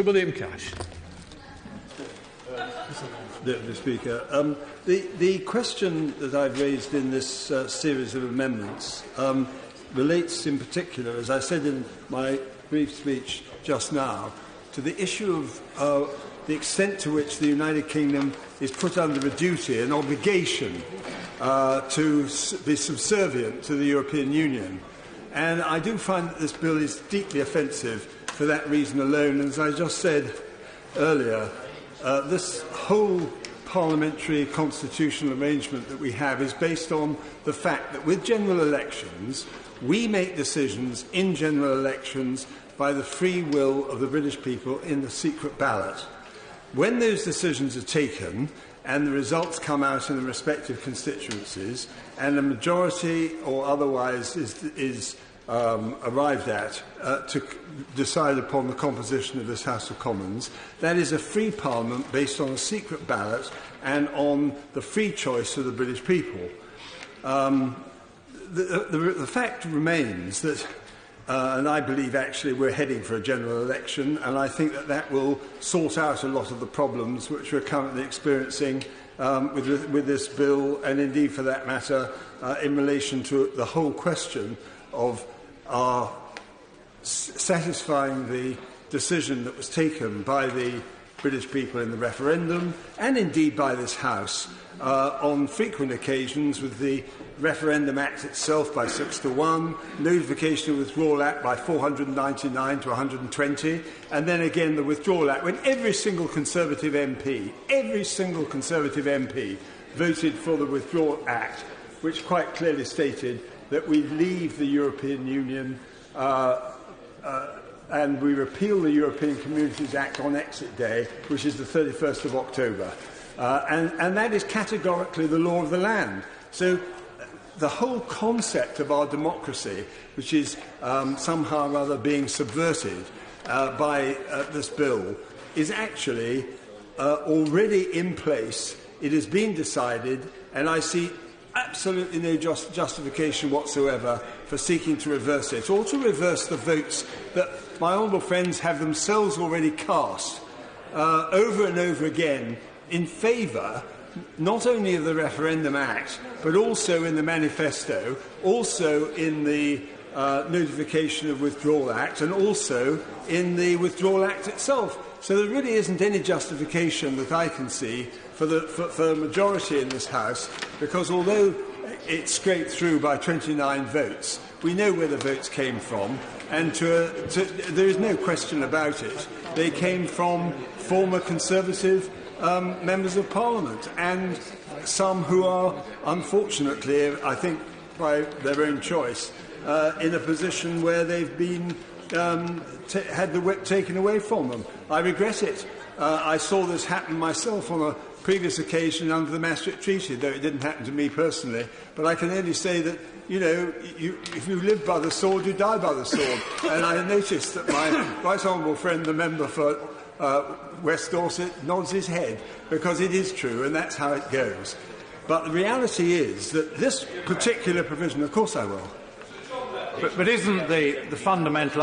William Cash. Deputy Speaker, the question that I've raised in this series of amendments relates in particular, as I said in my brief speech just now, to the issue of the extent to which the United Kingdom is put under a duty, an obligation to be subservient to the European Union. And I do find that this bill is deeply offensive for that reason alone. And as I just said earlier, this whole parliamentary constitutional arrangement that we have is based on the fact that with general elections, we make decisions in general elections by the free will of the British people in the secret ballot. When those decisions are taken and the results come out in the respective constituencies and a majority or otherwise is arrived at to decide upon the composition of this House of Commons, that is a free parliament based on a secret ballot and on the free choice of the British people. The fact remains that, and I believe actually we're heading for a general election, and I think that that will sort out a lot of the problems which we're currently experiencing with this bill, and indeed for that matter in relation to the whole question of our satisfying the decision that was taken by the British people in the referendum, and indeed by this House, on frequent occasions with the Referendum Act itself by 6-1, Notification of Withdrawal Act by 499 to 120, and then again the Withdrawal Act, when every single Conservative MP voted for the Withdrawal Act, which quite clearly stated that we leave the European Union and we repeal the European Communities Act on exit day, which is the 31st of October. And that is categorically the law of the land. So the whole concept of our democracy, which is somehow or other being subverted by this bill, is actually already in place. It has been decided, and I see absolutely no justification whatsoever for seeking to reverse it, or to reverse the votes that my honourable friends have themselves already cast over and over again in favour not only of the Referendum Act, but also in the manifesto, also in the Notification of Withdrawal Act, and also in the Withdrawal Act itself. So there really isn't any justification that I can see for a majority in this House, because although it scraped through by 29 votes, we know where the votes came from, and there is no question about it. They came from former Conservative members of Parliament, and some who are, unfortunately, I think by their own choice, in a position where they've been had the whip taken away from them. I regret it. I saw this happen myself on a previous occasion under the Maastricht Treaty, though it didn't happen to me personally. But I can only say that, you know, if you live by the sword, you die by the sword. And I noticed that my right honourable friend, the member for West Dorset, nods his head, because it is true, and that's how it goes. But the reality is that this particular provision, of course I will. But isn't the fundamental